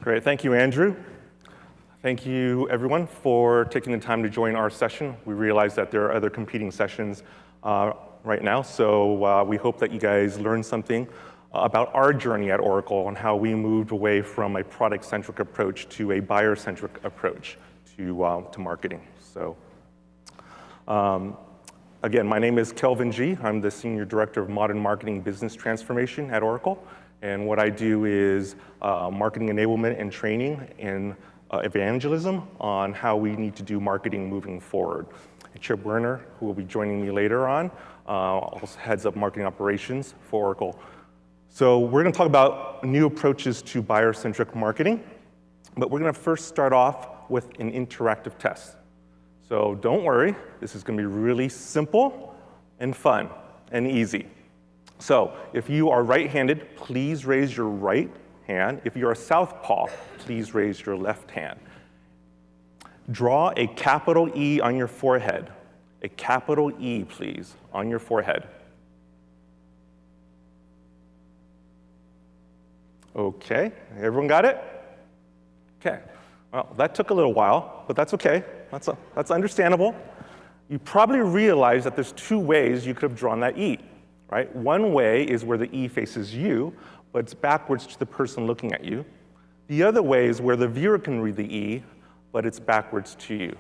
Great, thank you, Andrew. Thank you, everyone, for taking the time to join our session. We realize that there are other competing sessions right now, so we hope that you guys learned something about our journey at Oracle and how we moved away from a product-centric approach to a buyer-centric approach to marketing. So, again, my name is Kelvin G. I'm the Senior Director of Modern Marketing Business Transformation at Oracle. And what I do is marketing enablement and training and evangelism on how we need to do marketing moving forward. And Chip Woerner, who will be joining me later on, also heads up marketing operations for Oracle. So we're going to talk about new approaches to buyer-centric marketing, but we're going to first start off with an interactive test. So don't worry, this is going to be really simple and fun and easy. So if you are right-handed, please raise your right hand. If you're a southpaw, please raise your left hand. Draw a capital E on your forehead. A capital E, please, on your forehead. Okay, everyone got it? Okay, well, that took a little while, but that's okay. That's understandable. You probably realize that there's two ways you could have drawn that E. Right? One way is where the E faces you, but it's backwards to the person looking at you. The other way is where the viewer can read the E, but it's backwards to you.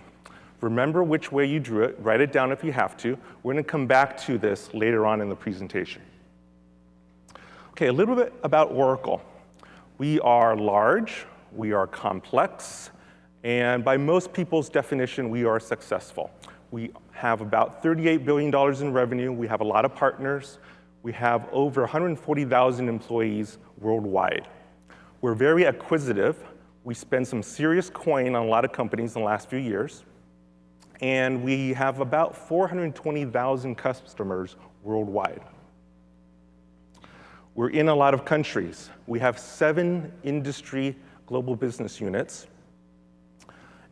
Remember which way you drew it. Write it down if you have to. We're going to come back to this later on in the presentation. Okay, a little bit about Oracle. We are large, we are complex, and by most people's definition, we are successful. We have about $38 billion in revenue. We have a lot of partners. We have over 140,000 employees worldwide. We're very acquisitive. We spend some serious coin on a lot of companies in the last few years. And we have about 420,000 customers worldwide. We're in a lot of countries. We have 7 industry global business units.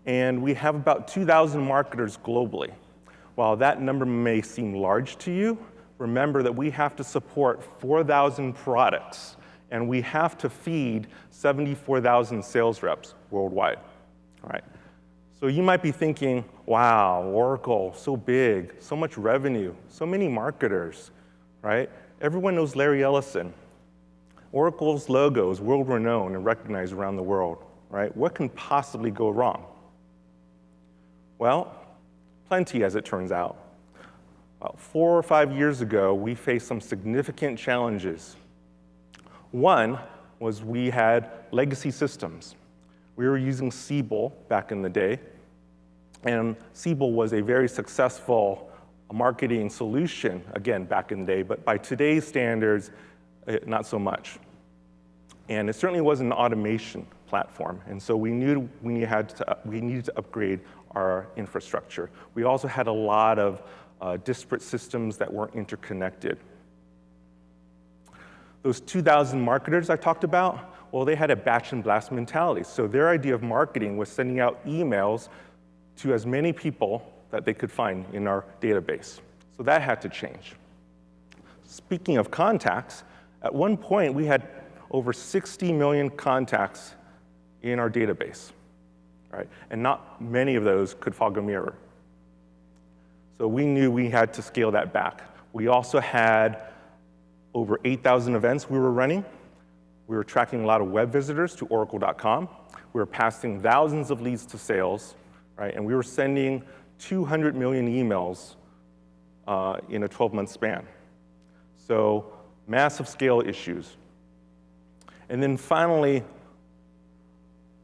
And we have about 2,000 marketers globally. While that number may seem large to you, remember that we have to support 4,000 products, and we have to feed 74,000 sales reps worldwide. All right. So you might be thinking, wow, Oracle, so big, so much revenue, so many marketers, right? Everyone knows Larry Ellison. Oracle's logo is world-renowned and recognized around the world, right? What can possibly go wrong? Well, plenty, as it turns out. About 4 or 5 years ago, we faced some significant challenges. One was we had legacy systems. We were using Siebel back in the day, and Siebel was a very successful marketing solution, again, back in the day, but by today's standards, not so much. And it certainly wasn't an automation platform, and so we knew we needed to upgrade our infrastructure. We also had a lot of disparate systems that weren't interconnected. Those 2,000 marketers I talked about, well, they had a batch and blast mentality. So their idea of marketing was sending out emails to as many people that they could find in our database. So that had to change. Speaking of contacts, at one point we had over 60 million contacts in our database. Right? And not many of those could fog a mirror. So we knew we had to scale that back. We also had over 8,000 events we were running. We were tracking a lot of web visitors to oracle.com. We were passing thousands of leads to sales, right? And we were sending 200 million emails in a 12-month span. So massive scale issues. And then finally,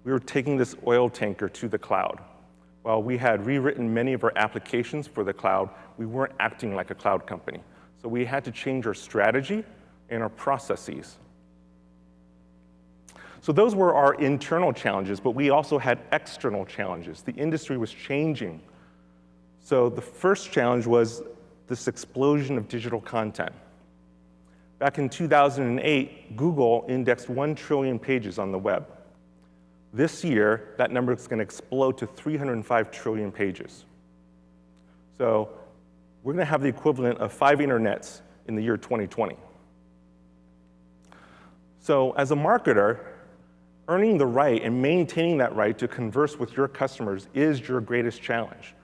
we were taking this oil tanker to the cloud. While we had rewritten many of our applications for the cloud, we weren't acting like a cloud company. So we had to change our strategy and our processes. So those were our internal challenges, but we also had external challenges. The industry was changing. So the first challenge was this explosion of digital content. Back in 2008, Google indexed 1 trillion pages on the web. This year, that number is going to explode to 305 trillion pages. So we're going to have the equivalent of 5 internets in the year 2020. So as a marketer, Earning the right and maintaining that right to converse with your customers is your greatest challenge.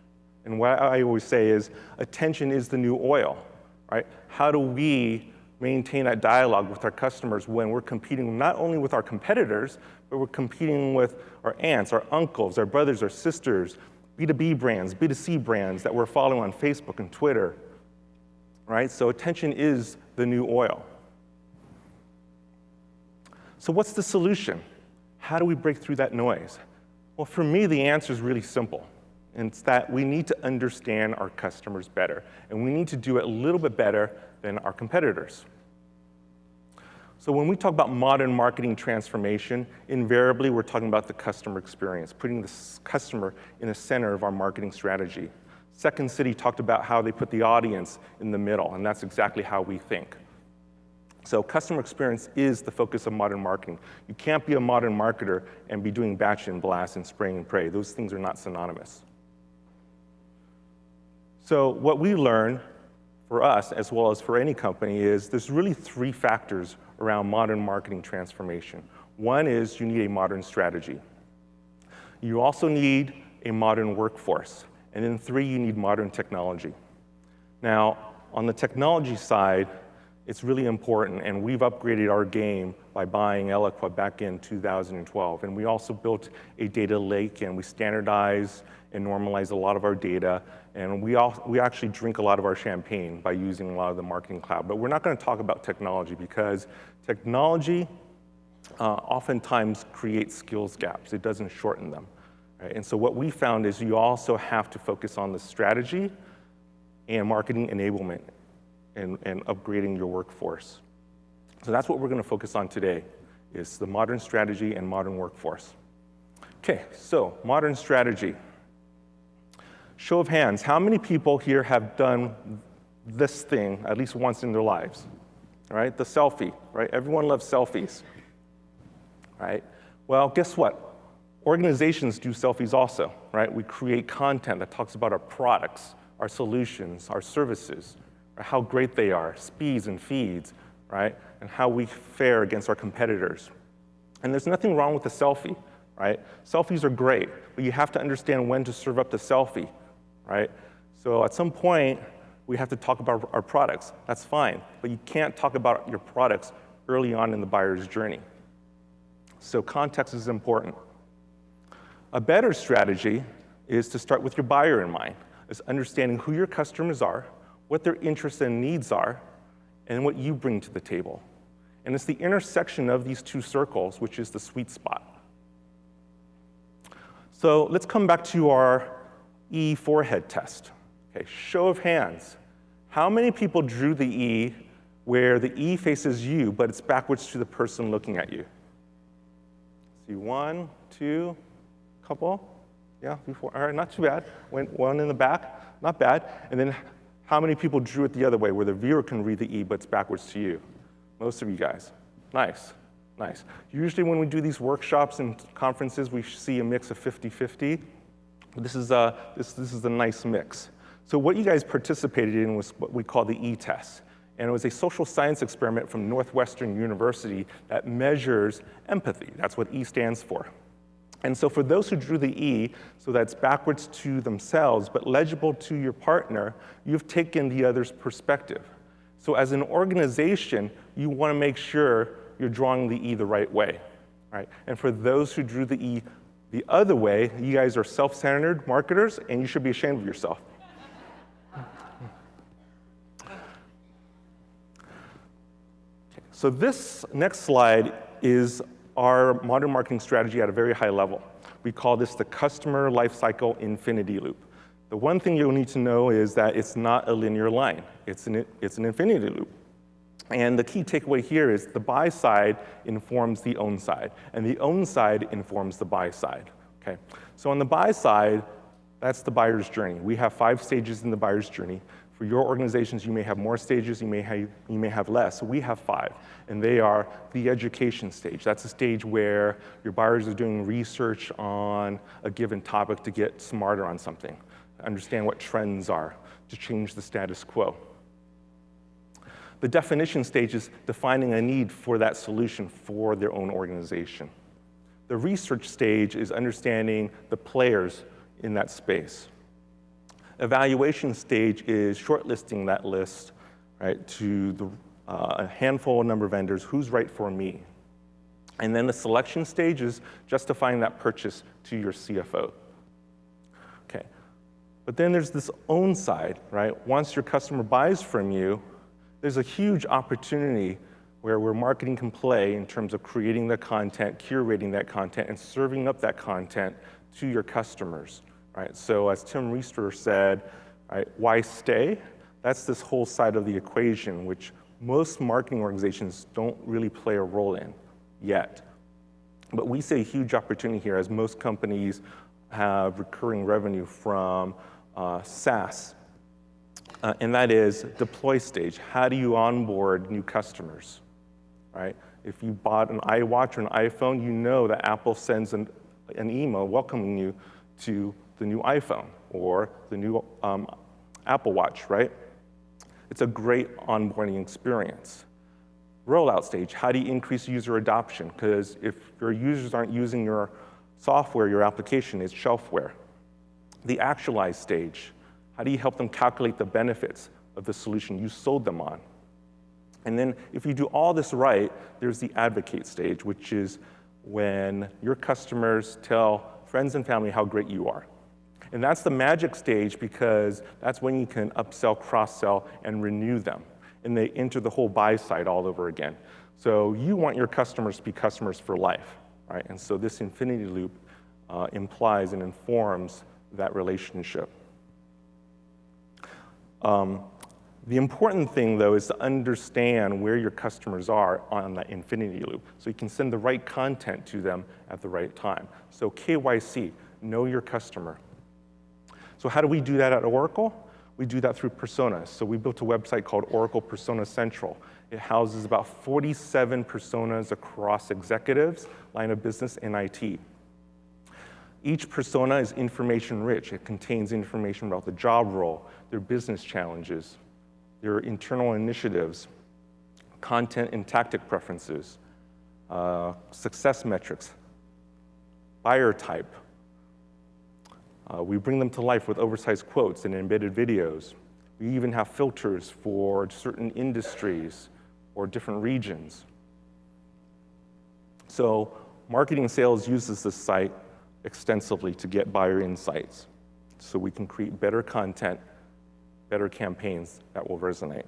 And what I always say is, attention is the new oil, right? How do we maintain that dialogue with our customers when we're competing not only with our competitors, but we're competing with our aunts, our uncles, our brothers, our sisters, B2B brands, B2C brands that we're following on Facebook and Twitter, right? So attention is the new oil. So what's the solution? How do we break through that noise? Well, for me, the answer is really simple. And it's that we need to understand our customers better. And we need to do it a little bit better than our competitors. So when we talk about modern marketing transformation, invariably we're talking about the customer experience, putting the customer in the center of our marketing strategy. Second City talked about how they put the audience in the middle, and that's exactly how we think. So customer experience is the focus of modern marketing. You can't be a modern marketer and be doing batch and blast and spray and pray. Those things are not synonymous. So what we learn for us, as well as for any company, is there's really three factors around modern marketing transformation. One is you need a modern strategy. You also need a modern workforce. And then three, you need modern technology. Now, on the technology side, it's really important, and we've upgraded our game by buying Eloqua back in 2012. And we also built a data lake, and we standardized and normalized a lot of our data. And we actually drink a lot of our champagne by using a lot of the marketing cloud. But we're not going to talk about technology because technology oftentimes creates skills gaps. It doesn't shorten them. Right? And so what we found is you also have to focus on the strategy and marketing enablement and upgrading your workforce. So that's what we're going to focus on today, is the modern strategy and modern workforce. Okay, so modern strategy. Show of hands, how many people here have done this thing at least once in their lives? All right, the selfie, right? Everyone loves selfies, right? Well, guess what? Organizations do selfies also, right? We create content that talks about our products, our solutions, our services, how great they are, speeds and feeds, right? And how we fare against our competitors. And there's nothing wrong with a selfie, right? Selfies are great, but you have to understand when to serve up the selfie, right? So at some point, we have to talk about our products. That's fine, but you can't talk about your products early on in the buyer's journey. So context is important. A better strategy is to start with your buyer in mind. It's understanding who your customers are, what their interests and needs are, and what you bring to the table. And it's the intersection of these two circles, which is the sweet spot. So let's come back to our E forehead test. Okay, show of hands. How many people drew the E where the E faces you, but it's backwards to the person looking at you? See, one, two, couple. Yeah, before. All right, not too bad. One in the back, not bad. And then how many people drew it the other way, where the viewer can read the E, but it's backwards to you? Most of you guys. Nice, nice. Usually when we do these workshops and conferences, we see a mix of 50-50. This is a nice mix. So what you guys participated in was what we call the E test. And it was a social science experiment from Northwestern University that measures empathy. That's what E stands for. And so for those who drew the E, so that's backwards to themselves, but legible to your partner, you've taken the other's perspective. So as an organization, you want to make sure you're drawing the E the right way, right? And for those who drew the E the other way, you guys are self-centered marketers, and you should be ashamed of yourself. So this next slide is our modern marketing strategy at a very high level. We call this the customer lifecycle infinity loop. The one thing you'll need to know is that it's not a linear line. It's an infinity loop. And the key takeaway here is the buy side informs the own side, and the own side informs the buy side. Okay? So on the buy side, that's the buyer's journey. We have 5 stages in the buyer's journey. For your organizations, you may have more stages, you may have less. So we have 5, and they are the education stage. That's a stage where your buyers are doing research on a given topic to get smarter on something, understand what trends are, to change the status quo. The definition stage is defining a need for that solution for their own organization. The research stage is understanding the players in that space. Evaluation stage is shortlisting that list, right, to a handful number of vendors, who's right for me. And then the selection stage is justifying that purchase to your CFO. Okay, but then there's this own side, right? Once your customer buys from you, there's a huge opportunity where marketing can play in terms of creating the content, curating that content, and serving up that content to your customers, right? So as Tim Reister said, right, why stay? That's this whole side of the equation, which most marketing organizations don't really play a role in yet. But we see a huge opportunity here as most companies have recurring revenue from SaaS, and that is deploy stage. How do you onboard new customers, right? If you bought an iWatch or an iPhone, you know that Apple sends an email welcoming you to the new iPhone or the new Apple Watch, right? It's a great onboarding experience. Rollout stage, how do you increase user adoption? Because if your users aren't using your software, your application is shelfware. The actualize stage, how do you help them calculate the benefits of the solution you sold them on? And then if you do all this right, there's the advocate stage, which is when your customers tell friends and family how great you are. And that's the magic stage because that's when you can upsell, cross-sell, and renew them. And they enter the whole buy side all over again. So you want your customers to be customers for life, right? And so this infinity loop implies and informs that relationship. The important thing, though, is to understand where your customers are on that infinity loop so you can send the right content to them at the right time. So KYC, know your customer. So how do we do that at Oracle? We do that through personas. So we built a website called Oracle Persona Central. It houses about 47 personas across executives, line of business, and IT. Each persona is information rich. It contains information about the job role, their business challenges, their internal initiatives, content and tactic preferences, success metrics, buyer type. We bring them to life with oversized quotes and embedded videos. We even have filters for certain industries or different regions. So marketing sales uses this site extensively to get buyer insights so we can create better content, better campaigns that will resonate.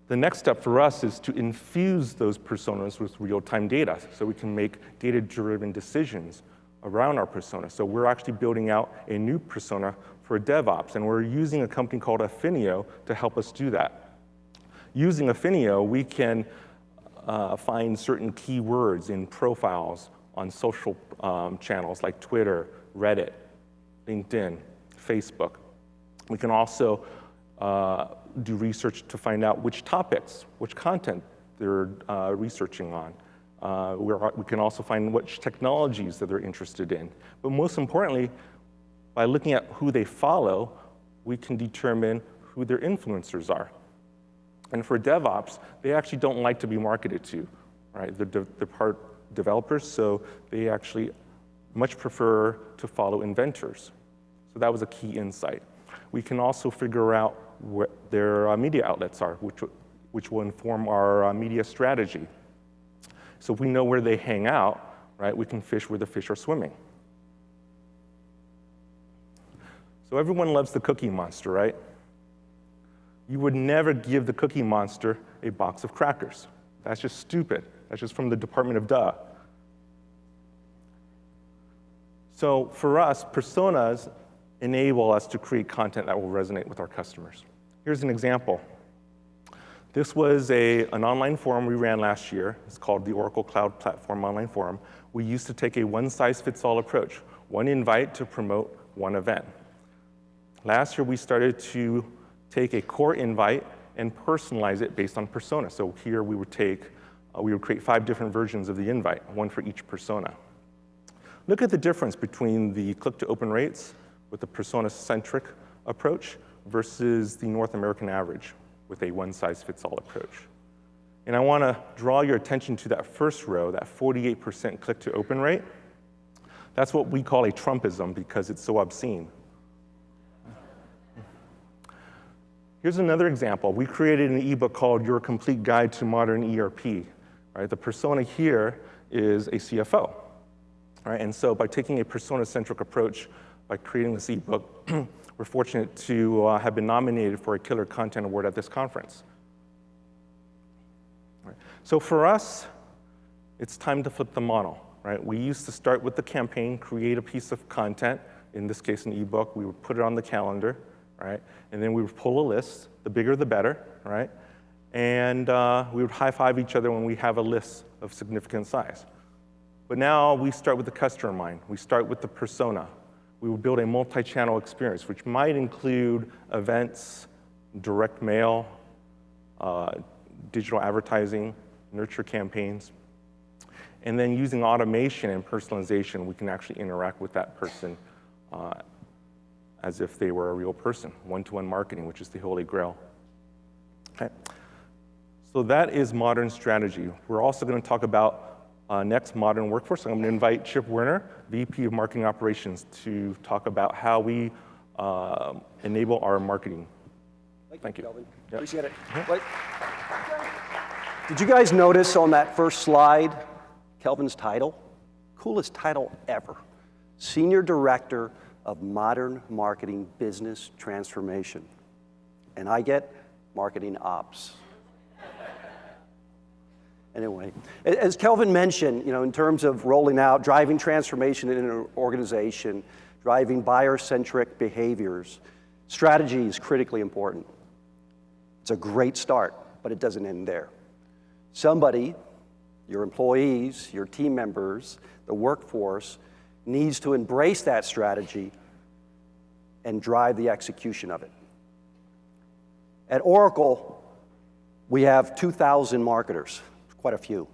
The next step for us is to infuse those personas with real-time data so we can make data-driven decisions around our persona. So we're actually building out a new persona for DevOps, and we're using a company called Affinio to help us do that. Using Affinio, we can find certain keywords in profiles on social channels like Twitter, Reddit, LinkedIn, Facebook. We can also do research to find out which topics, which content they're researching on. We can also find which technologies that they're interested in. But most importantly, by looking at who they follow, we can determine who their influencers are. And for DevOps, they actually don't like to be marketed to, right? They're part developers, so they actually much prefer to follow inventors. So that was a key insight. We can also figure out what their media outlets are, which will inform our media strategy. So if we know where they hang out, right, we can fish where the fish are swimming. So everyone loves the Cookie Monster, right? You would never give the Cookie Monster a box of crackers. That's just stupid. That's just from the Department of Duh. So for us, personas enable us to create content that will resonate with our customers. Here's an example. This was an online forum we ran last year. It's called the Oracle Cloud Platform Online Forum. We used to take a one-size-fits-all approach, one invite to promote one event. Last year, we started to take a core invite and personalize it based on persona. So here we would create 5 different versions of the invite, one for each persona. Look at the difference between the click-to-open rates with the persona-centric approach versus the North American average with a one-size-fits-all approach. And I want to draw your attention to that first row, that 48% click-to-open rate. That's what we call a Trumpism because it's so obscene. Here's another example. We created an ebook called Your Complete Guide to Modern ERP. Right? The persona here is a CFO. Right? And so by taking a persona-centric approach, by creating this ebook, we're fortunate to have been nominated for a Killer Content Award at this conference. Right. So for us, it's time to flip the model. Right? We used to start with the campaign, create a piece of content, in this case an ebook, we would put it on the calendar, right? And then we would pull a list, the bigger the better, right? And we would high-five each other when we have a list of significant size. But now we start with the customer in mind. We start with the persona. We will build a multi-channel experience, which might include events, direct mail, digital advertising, nurture campaigns. And then using automation and personalization, we can actually interact with that person as if they were a real person, one-to-one marketing, which is the holy grail. Okay. So that is modern strategy. We're also going to talk about next modern workforce. I'm going to invite Chip Woerner, VP of Marketing Operations, to talk about how we enable our marketing. Thank you. Kelvin. Yep. Appreciate it. Did you guys notice on that first slide, Kelvin's title? Coolest title ever. Senior Director of Modern Marketing Business Transformation. And I get Marketing Ops. Anyway, as Kelvin mentioned, in terms of rolling out, driving transformation in an organization, driving buyer-centric behaviors, strategy is critically important. It's a great start, but it doesn't end there. Somebody, your employees, your team members, the workforce, needs to embrace that strategy and drive the execution of it. At Oracle, we have 2,000 marketers, quite a few.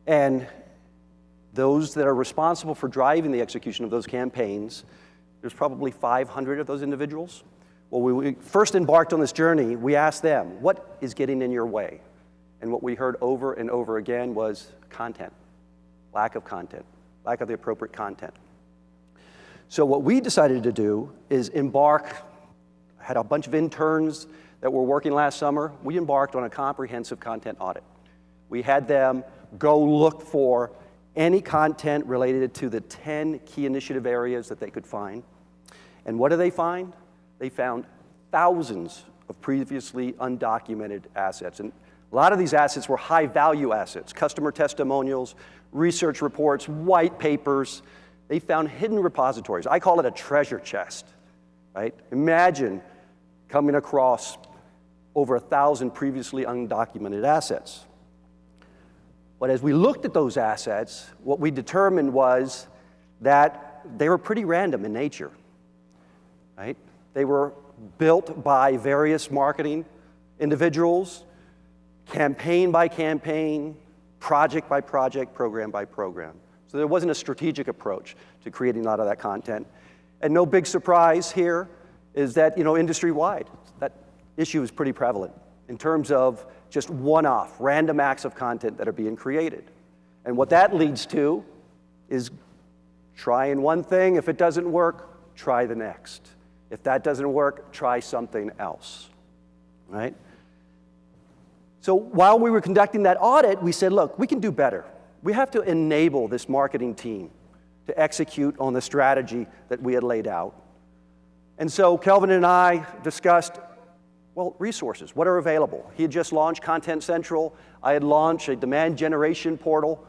And those that are responsible for driving the execution of those campaigns, there's probably 500 of those individuals. Well, when we first embarked on this journey, we asked them, what is getting in your way? And what we heard over and over again was content, lack of the appropriate content. So what we decided to do is had a bunch of interns that were working last summer. We embarked on a comprehensive content audit. We had them go look for any content related to the 10 key initiative areas that they could find. And what did they find? They found thousands of previously undocumented assets. And a lot of these assets were high-value assets, customer testimonials, research reports, white papers. They found hidden repositories. I call it a treasure chest, right? Imagine coming across over 1,000 previously undocumented assets. But as we looked at those assets, what we determined was that they were pretty random in nature, right? They were built by various marketing individuals, campaign by campaign, project by project, program by program. So there wasn't a strategic approach to creating a lot of that content. And no big surprise here is that, industry-wide, that issue is pretty prevalent in terms of just one-off, random acts of content that are being created. And what that leads to is trying one thing. If it doesn't work, try the next. If that doesn't work, try something else, right? So while we were conducting that audit, we said, look, we can do better. We have to enable this marketing team to execute on the strategy that we had laid out. And so Kelvin and I discussed, well, resources, what are available? He had just launched Content Central. I had launched a demand generation portal.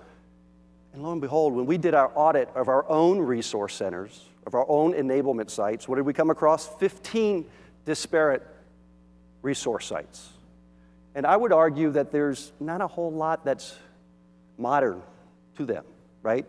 And lo and behold, when we did our audit of our own resource centers, of our own enablement sites, what did we come across? 15 disparate resource sites. And I would argue that there's not a whole lot that's modern to them, right?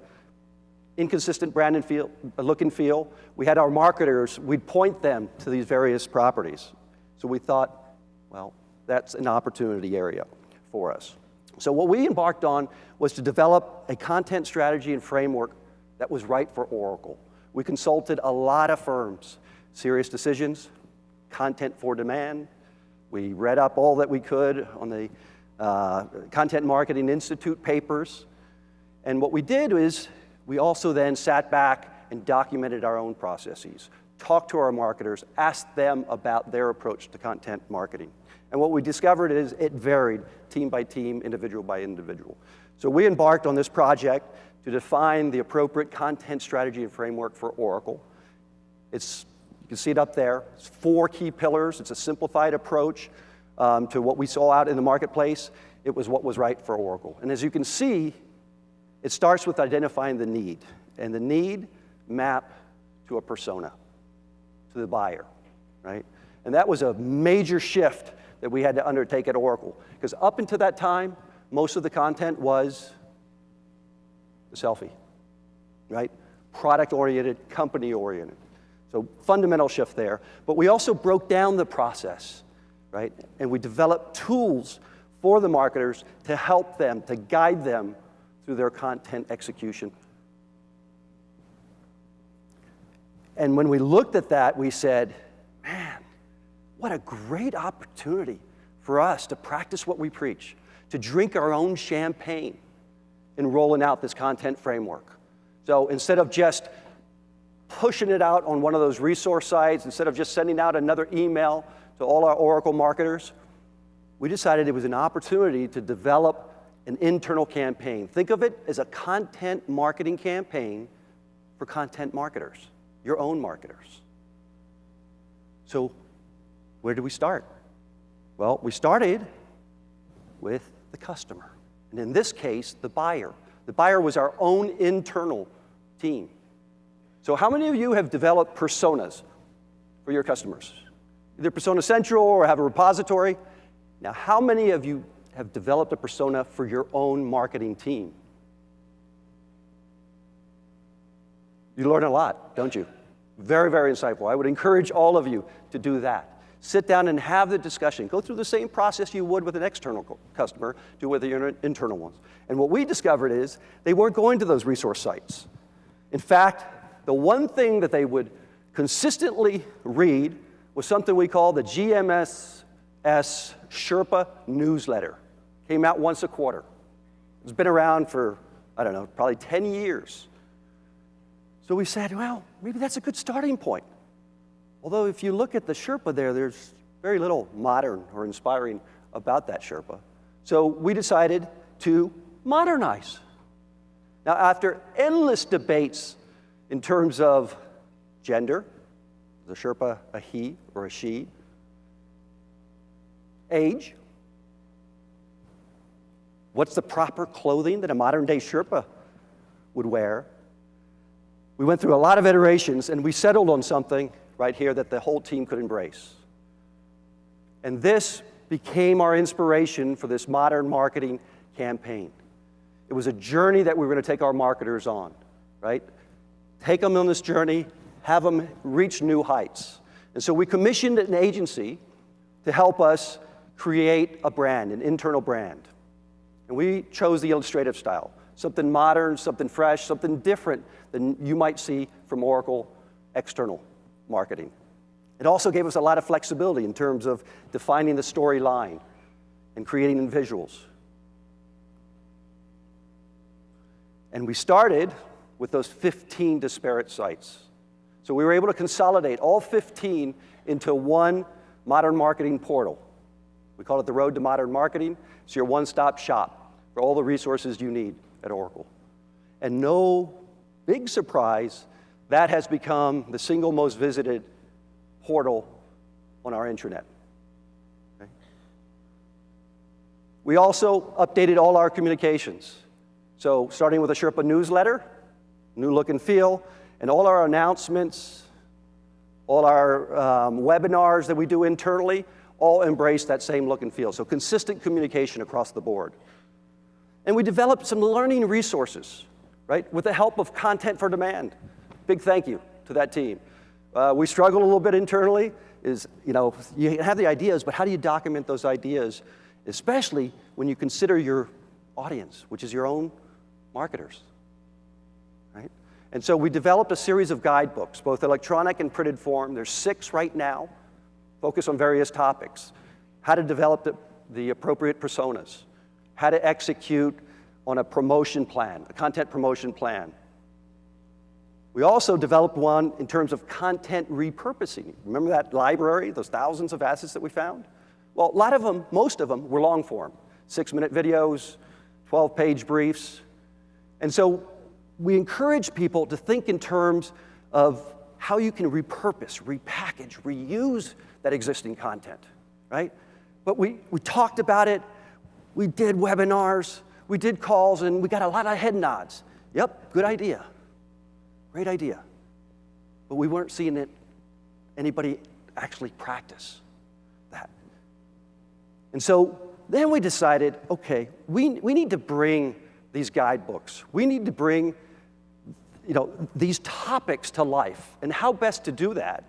Inconsistent brand and feel, look and feel. We had our marketers, we'd point them to these various properties. So we thought, well, that's an opportunity area for us. So what we embarked on was to develop a content strategy and framework that was right for Oracle. We consulted a lot of firms, Serious Decisions, Content for Demand. We read up all that we could on the Content Marketing Institute papers. And what we did is we also then sat back and documented our own processes, talked to our marketers, asked them about their approach to content marketing. And what we discovered is it varied team by team, individual by individual. So we embarked on this project to define the appropriate content strategy and framework for Oracle. You can see it up there. It's 4 key pillars. It's a simplified approach to what we saw out in the marketplace. It was what was right for Oracle. And as you can see, it starts with identifying the need. And the need map to a persona, to the buyer, right? And that was a major shift that we had to undertake at Oracle. Because up until that time, most of the content was the selfie, right? Product-oriented, company-oriented. So fundamental shift there. But we also broke down the process, right? And we developed tools for the marketers to help them, to guide them through their content execution. And when we looked at that, we said, man, what a great opportunity for us to practice what we preach, to drink our own champagne in rolling out this content framework. So instead of just pushing it out on one of those resource sites, instead of just sending out another email to all our Oracle marketers, we decided it was an opportunity to develop an internal campaign. Think of it as a content marketing campaign for content marketers, your own marketers. So where do we start? Well, we started with the customer. And in this case, the buyer. The buyer was our own internal team. So how many of you have developed personas for your customers? Either Persona Central or have a repository. Now, how many of you have developed a persona for your own marketing team? You learn a lot, don't you? Very, very insightful. I would encourage all of you to do that. Sit down and have the discussion. Go through the same process you would with an external customer, do with your internal ones. And what we discovered is they weren't going to those resource sites. In fact, the one thing that they would consistently read was something we call the GMS Sherpa newsletter. Came out once a quarter. It's been around for, I don't know, probably 10 years. So we said, well, maybe that's a good starting point. Although if you look at the Sherpa there, there's very little modern or inspiring about that Sherpa. So we decided to modernize. Now, after endless debates in terms of gender, the Sherpa a he or a she, age, what's the proper clothing that a modern-day Sherpa would wear, we went through a lot of iterations, and we settled on something right here that the whole team could embrace. And this became our inspiration for this modern marketing campaign. It was a journey that we were going to take our marketers on, right? Take them on this journey, have them reach new heights. And so we commissioned an agency to help us create a brand, an internal brand. And we chose the illustrative style, something modern, something fresh, something different than you might see from Oracle external marketing. It also gave us a lot of flexibility in terms of defining the storyline and creating visuals. And we started with those 15 disparate sites. So we were able to consolidate all 15 into one modern marketing portal. We call it the Road to Modern Marketing. It's your one-stop shop for all the resources you need at Oracle. And no big surprise, that has become the single most visited portal on our intranet. Okay? We also updated all our communications. So starting with a Sherpa newsletter, new look and feel, and all our announcements, all our webinars that we do internally, all embrace that same look and feel. So consistent communication across the board. And we developed some learning resources, right, with the help of Content for Demand. Big thank you to that team. We struggled a little bit internally. You have the ideas, but how do you document those ideas, especially when you consider your audience, which is your own marketers, right? And so we developed a series of guidebooks, both electronic and printed form. There's 6 right now, focus on various topics. How to develop the appropriate personas. how to execute on a promotion plan, a content promotion plan. We also developed one in terms of content repurposing. Remember that library, those thousands of assets that we found? Well, a lot of them, most of them, were long form, 6-minute videos, 12-page briefs. And so we encourage people to think in terms of how you can repurpose, repackage, reuse that existing content, right? But we talked about it, we did webinars, we did calls, and we got a lot of head nods. Yep, good idea. Great idea. But we weren't seeing anybody actually practice that. And so then we decided, okay, we need to bring these guidebooks. We need to bring these topics to life. And how best to do that?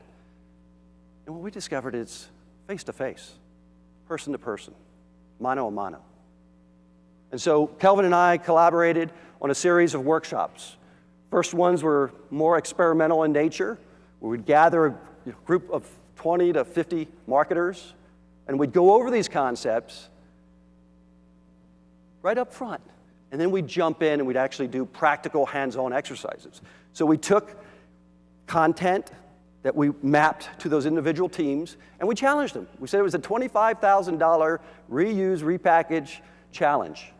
And what we discovered is face-to-face, person-to-person, mano-a-mano. And so Kelvin and I collaborated on a series of workshops. First ones were more experimental in nature, where we'd gather a group of 20 to 50 marketers, and we'd go over these concepts right up front. And then we'd jump in and we'd actually do practical hands-on exercises. So we took content that we mapped to those individual teams, and we challenged them. We said it was a $25,000 reuse, repackage challenge.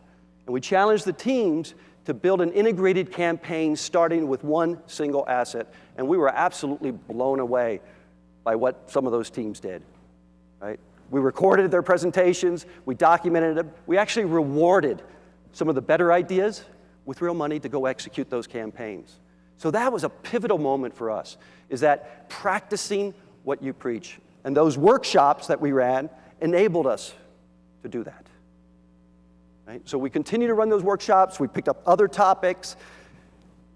And we challenged the teams to build an integrated campaign starting with one single asset. And we were absolutely blown away by what some of those teams did, right? We recorded their presentations, we documented them, we actually rewarded some of the better ideas with real money to go execute those campaigns. So that was a pivotal moment for us, is that practicing what you preach. And those workshops that we ran enabled us to do that. Right? So we continue to run those workshops. We picked up other topics.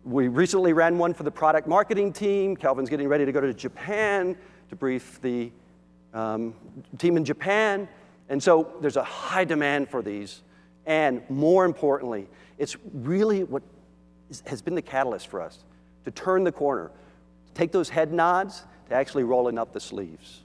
We recently ran one for the product marketing team. Kelvin's getting ready to go to Japan to brief the team in Japan. And so there's a high demand for these. And more importantly, it's really what has been the catalyst for us to turn the corner, to take those head nods to actually rolling up the sleeves.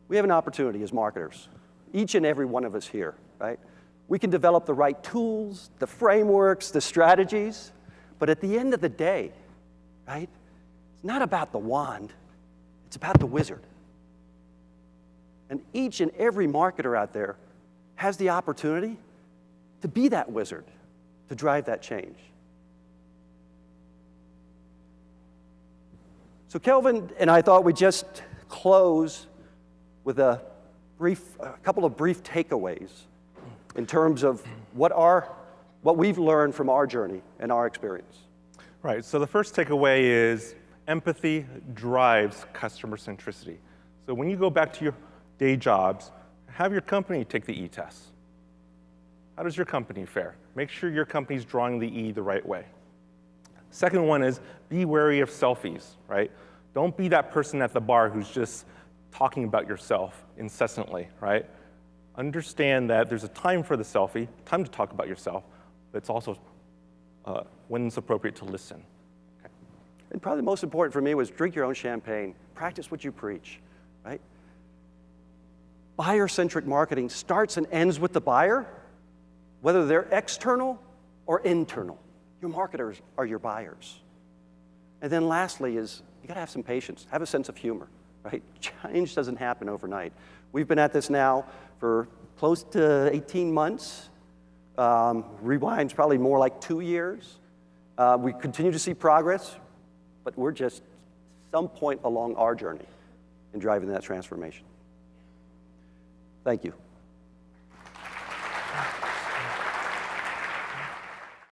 We have an opportunity as marketers, each and every one of us here, right? We can develop the right tools, the frameworks, the strategies, but at the end of the day, right, it's not about the wand, it's about the wizard. And each and every marketer out there has the opportunity to be that wizard, to drive that change. So Kelvin and I thought we'd just close with a couple of brief takeaways in terms of what we've learned from our journey and our experience. Right, so the first takeaway is empathy drives customer centricity. So when you go back to your day jobs, have your company take the E-test. How does your company fare? Make sure your company's drawing the E the right way. Second one is be wary of selfies, right? Don't be that person at the bar who's just talking about yourself incessantly, right? Understand that there's a time for the selfie, time to talk about yourself, but it's also when it's appropriate to listen. Okay. And probably the most important for me was drink your own champagne, practice what you preach, right? Buyer-centric marketing starts and ends with the buyer, whether they're external or internal. Your marketers are your buyers. And then lastly is you gotta have some patience, have a sense of humor, right? Change doesn't happen overnight. We've been at this now for close to 18 months. Rewind's probably more like 2 years. We continue to see progress, but we're just some point along our journey in driving that transformation. Thank you.